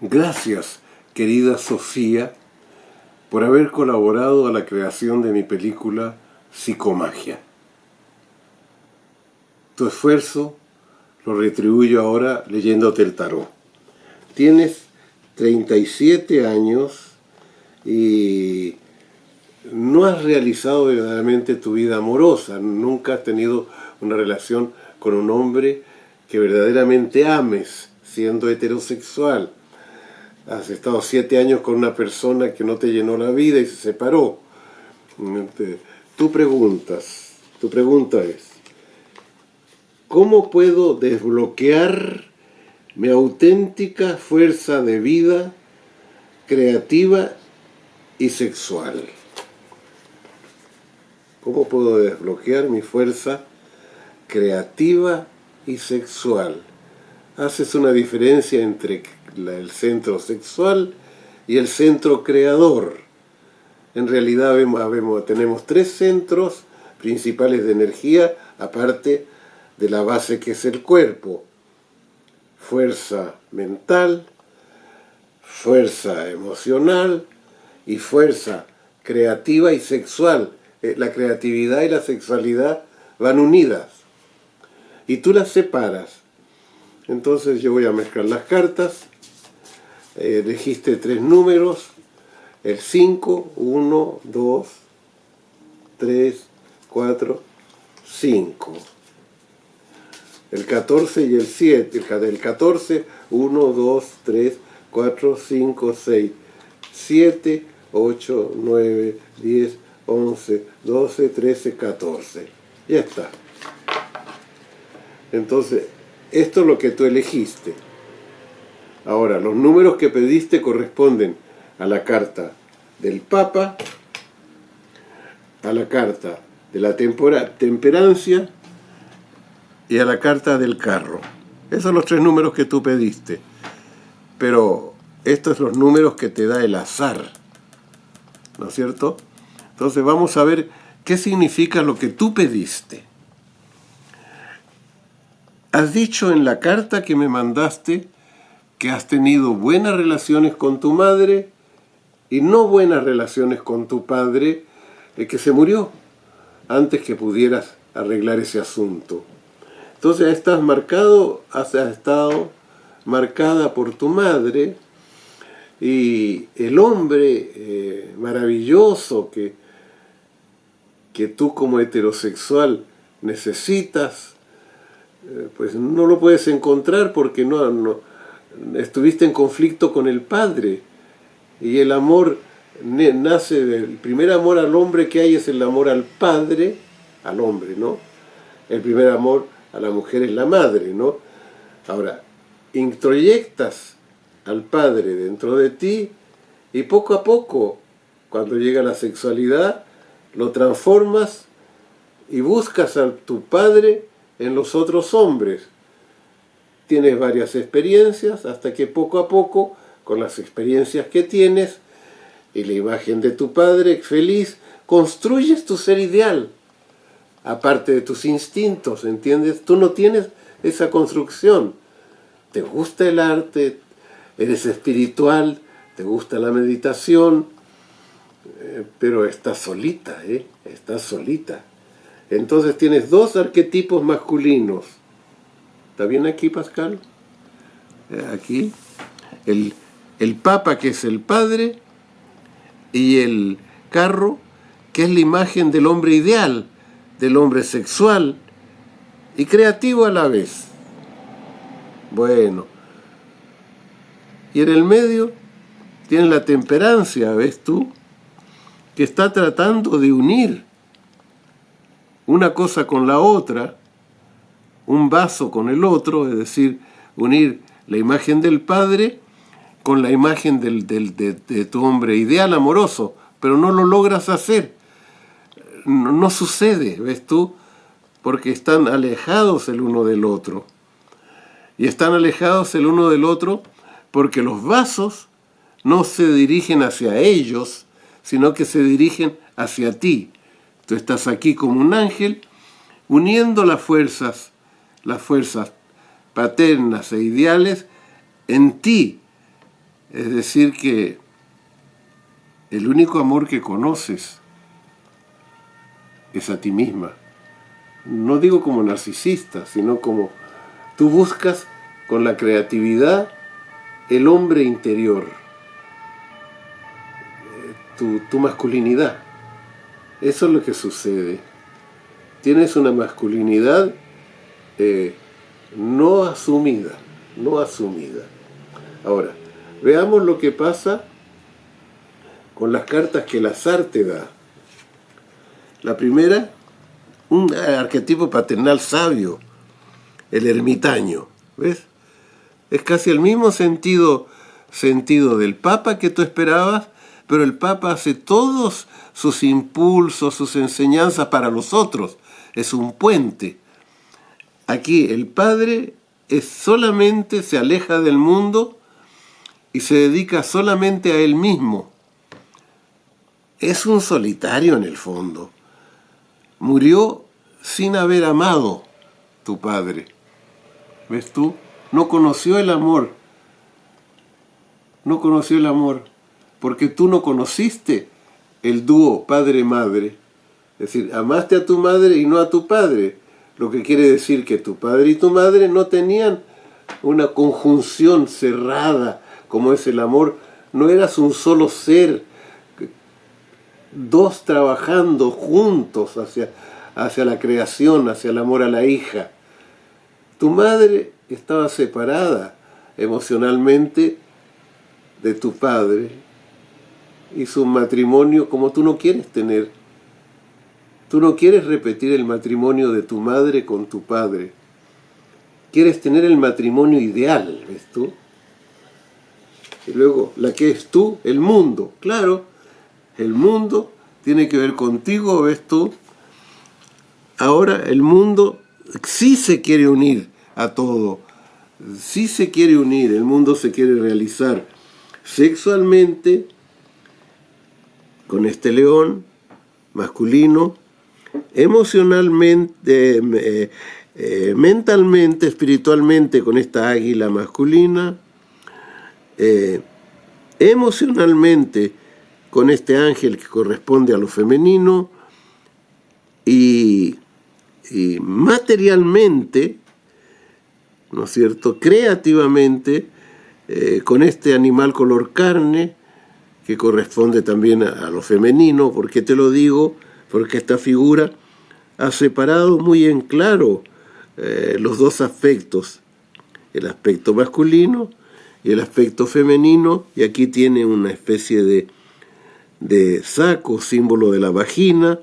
Gracias, querida Sofía, por haber colaborado a la creación de mi película Psicomagia. Tu esfuerzo lo retribuyo ahora leyéndote el tarot. Tienes 37 años y no has realizado verdaderamente tu vida amorosa. Nunca has tenido una relación con un hombre que verdaderamente ames, siendo heterosexual. Has estado 7 años con una persona que no te llenó la vida y se separó. Tu pregunta es, ¿cómo puedo desbloquear mi auténtica fuerza de vida creativa y sexual? ¿Cómo puedo desbloquear mi fuerza creativa y sexual? Haces una diferencia entre el centro sexual y el centro creador. En realidad tenemos 3 centros principales de energía, aparte de la base que es el cuerpo. Fuerza mental, fuerza emocional y fuerza creativa y sexual. La creatividad y la sexualidad van unidas y tú las separas. Entonces yo voy a mezclar las cartas. Elegiste 3 números, el 5, 1, 2, 3, 4, 5. El 14 y el 7. El 14, 1, 2, 3, 4, 5, 6, 7, 8, 9, 10, 11, 12, 13, 14. Ya está. Entonces, esto es lo que tú elegiste. Ahora, los números que pediste corresponden a la carta del Papa, a la carta de la temperancia y a la carta del carro. Esos son los 3 números que tú pediste. Pero estos son los números que te da el azar, ¿no es cierto? Entonces vamos a ver qué significa lo que tú pediste. Has dicho en la carta que me mandaste que has tenido buenas relaciones con tu madre y no buenas relaciones con tu padre, que se murió antes que pudieras arreglar ese asunto. Entonces has estado marcada por tu madre y el hombre maravilloso que tú como heterosexual necesitas, pues no lo puedes encontrar porque no estuviste en conflicto con el padre. Y el amor nace del primer amor al hombre que hay, es el amor al padre, al hombre, ¿no? El primer amor a la mujer es la madre, ¿no? Ahora, introyectas al padre dentro de ti y poco a poco, cuando llega la sexualidad, lo transformas y buscas a tu padre en los otros hombres. Tienes varias experiencias hasta que poco a poco, con las experiencias que tienes y la imagen de tu padre feliz, construyes tu ser ideal, aparte de tus instintos, ¿entiendes? Tú no tienes esa construcción. Te gusta el arte, eres espiritual, te gusta la meditación, pero estás solita, estás solita. Entonces tienes 2 arquetipos masculinos. ¿Está bien aquí, Pascal? Aquí. El Papa, que es el padre, y el carro, que es la imagen del hombre ideal, del hombre sexual y creativo a la vez. Bueno. Y en el medio tienes la temperancia, ¿ves tú? Que está tratando de unir una cosa con la otra, un vaso con el otro, es decir, unir la imagen del padre con la imagen de tu hombre ideal amoroso, pero no lo logras hacer. No sucede, ¿ves tú? Porque están alejados el uno del otro. Y están alejados el uno del otro porque los vasos no se dirigen hacia ellos, sino que se dirigen hacia ti. Tú estás aquí como un ángel, uniendo las fuerzas paternas e ideales en ti, Es decir que el único amor que conoces es a ti misma. No digo como narcisista, sino como tú buscas con la creatividad el hombre interior, tu masculinidad. Eso es lo que sucede. Tienes una masculinidad no asumida, no asumida. Ahora, veamos lo que pasa con las cartas que el azar te da. La primera, un arquetipo paternal sabio, el ermitaño, ¿ves? Es casi el mismo sentido del Papa que tú esperabas, pero el Papa hace todos sus impulsos, sus enseñanzas para los otros. Es un puente. Aquí el Padre solamente se aleja del mundo y se dedica solamente a él mismo. Es un solitario en el fondo. Murió sin haber amado tu padre. ¿Ves tú? No conoció el amor. No conoció el amor. Porque tú no conociste el dúo padre-madre. Es decir, amaste a tu madre y no a tu padre. Lo que quiere decir que tu padre y tu madre no tenían una conjunción cerrada como es el amor. No eras un solo ser. Dos trabajando juntos hacia la creación, hacia el amor a la hija. Tu madre estaba separada emocionalmente de tu padre. Hizo un matrimonio como tú no quieres tener. Tú no quieres repetir el matrimonio de tu madre con tu padre. Quieres tener el matrimonio ideal, ¿ves tú? Y luego, la que es tú, el mundo. Claro, el mundo tiene que ver contigo, ¿ves tú? Ahora el mundo sí se quiere unir a todo. Sí se quiere unir, el mundo se quiere realizar sexualmente con este león masculino, emocionalmente, mentalmente, espiritualmente con esta águila masculina, emocionalmente con este ángel que corresponde a lo femenino y materialmente, ¿no es cierto?, creativamente, con este animal color carne que corresponde también a lo femenino. ¿Por qué te lo digo? Porque esta figura ha separado muy en claro los dos aspectos, el aspecto masculino y el aspecto femenino, y aquí tiene una especie de saco, símbolo de la vagina,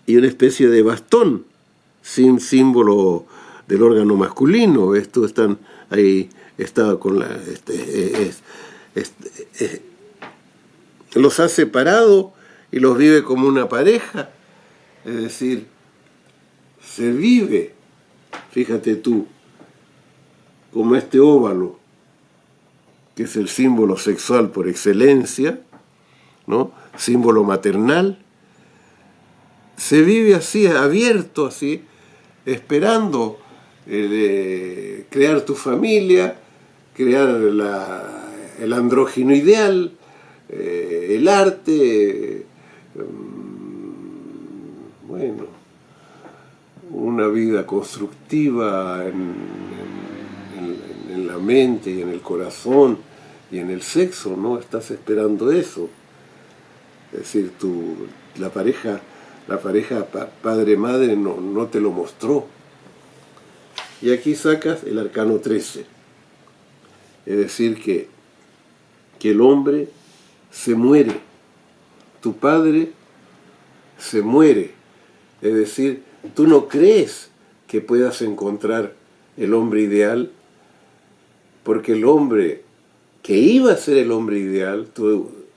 y una especie de bastón, símbolo del órgano masculino. Esto están ahí, está con la los ha separado y los vive como una pareja. Es decir, se vive, fíjate tú, como este óvalo, que es el símbolo sexual por excelencia, ¿no? Símbolo maternal. Se vive así, abierto así, esperando crear tu familia, crear el andrógino ideal, el arte, bueno, una vida constructiva en la mente y en el corazón y en el sexo, ¿no? Estás esperando eso. Es decir, la pareja padre-madre no te lo mostró. Y aquí sacas el arcano 13. Es decir, que el hombre se muere. Tu padre se muere. Es decir, tú no crees que puedas encontrar el hombre ideal, porque el hombre que iba a ser el hombre ideal,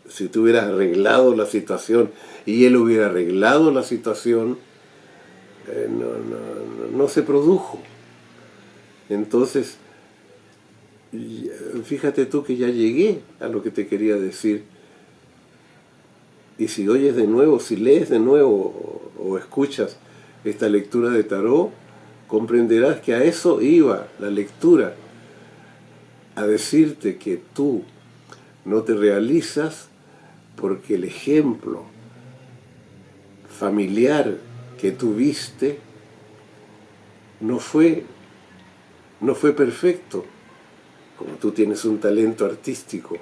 si tú hubieras arreglado la situación y él hubiera arreglado la situación, no se produjo. Entonces, fíjate tú que ya llegué a lo que te quería decir. Y si oyes de nuevo, si lees de nuevo o escuchas esta lectura de tarot, comprenderás que a eso iba la lectura, a decirte que tú No te realizas porque el ejemplo familiar que tuviste no fue perfecto. Como tú tienes un talento artístico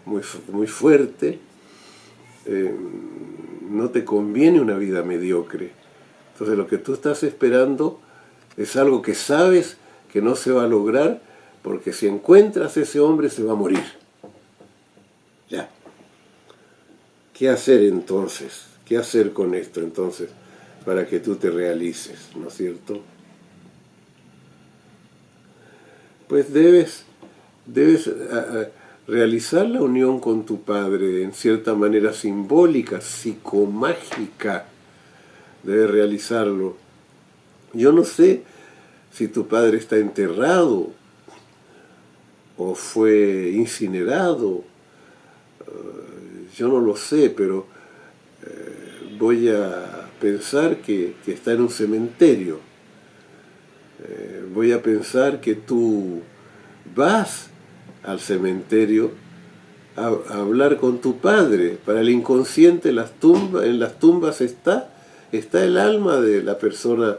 muy fuerte, no te conviene una vida mediocre. Entonces lo que tú estás esperando es algo que sabes que no se va a lograr, porque si encuentras a ese hombre se va a morir. Ya. ¿Qué hacer entonces? ¿Qué hacer con esto entonces para que tú te realices? ¿No es cierto? Pues debes realizar la unión con tu padre en cierta manera simbólica, psicomágica. Debes realizarlo. Yo no sé si tu padre está enterrado o fue incinerado. Yo no lo sé, pero voy a pensar que está en un cementerio. Voy a pensar que tú vas al cementerio a hablar con tu padre. Para el inconsciente en las tumbas está el alma de la persona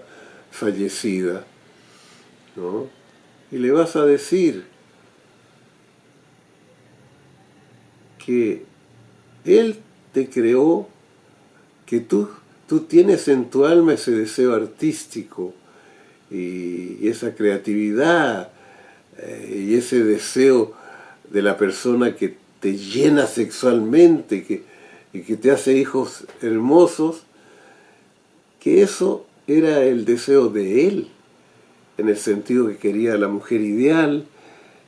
fallecida, ¿no? Y le vas a decir que él te creó, que tú tienes en tu alma ese deseo artístico y esa creatividad y ese deseo de la persona que te llena sexualmente y que te hace hijos hermosos, que eso era el deseo de él, en el sentido que quería a la mujer ideal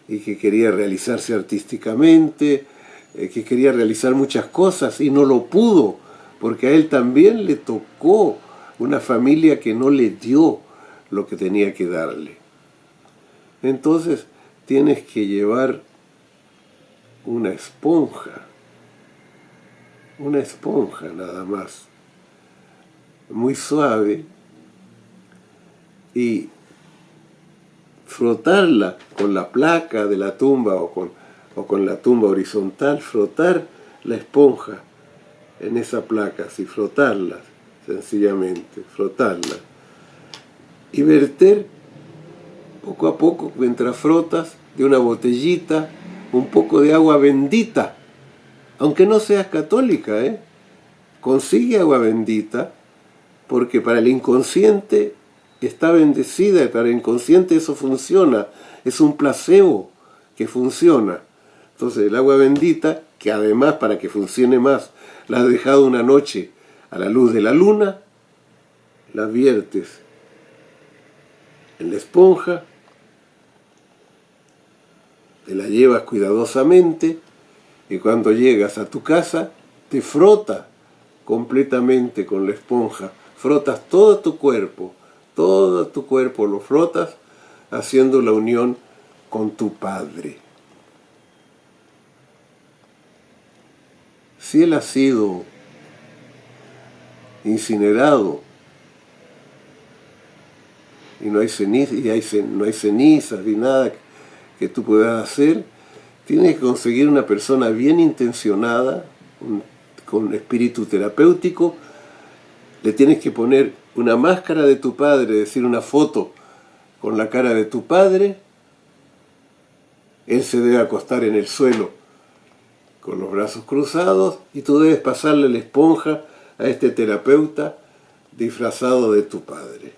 y que quería realizarse artísticamente, que quería realizar muchas cosas y no lo pudo, porque a él también le tocó una familia que no le dio lo que tenía que darle. Entonces tienes que llevar una esponja nada más, muy suave, y frotarla con la placa de la tumba o con la tumba horizontal, frotar la esponja en esa placa, así frotarla, sencillamente, frotarla. Y verter poco a poco, mientras frotas, de una botellita, un poco de agua bendita. Aunque no seas católica, consigue agua bendita, porque para el inconsciente está bendecida, y para el inconsciente eso funciona, es un placebo que funciona. Entonces el agua bendita, que además para que funcione más, la has dejado una noche a la luz de la luna, la viertes en la esponja, te la llevas cuidadosamente y cuando llegas a tu casa te frotas completamente con la esponja, frotas todo tu cuerpo lo frotas haciendo la unión con tu padre. Si él ha sido incinerado y no hay cenizas ni nada que tú puedas hacer, tienes que conseguir una persona bien intencionada, con espíritu terapéutico. Le tienes que poner una máscara de tu padre, es decir, una foto con la cara de tu padre. Él se debe acostar en el suelo con los brazos cruzados y tú debes pasarle la esponja a este terapeuta disfrazado de tu padre.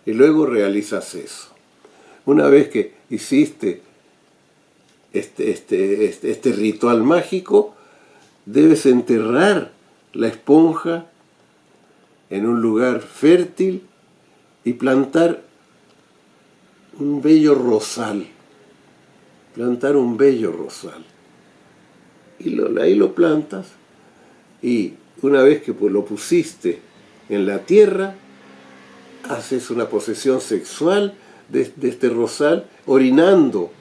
Y luego realizas eso. Una vez que hiciste este ritual mágico, debes enterrar la esponja en un lugar fértil y plantar un bello rosal. Plantar un bello rosal. Y ahí lo plantas y una vez que lo pusiste en la tierra, haces una posesión sexual de este rosal, orinando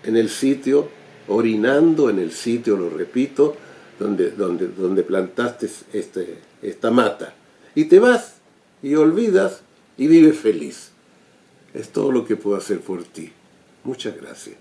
en el sitio, lo repito, donde plantaste esta mata. Y te vas y olvidas y vives feliz. Es todo lo que puedo hacer por ti. Muchas gracias.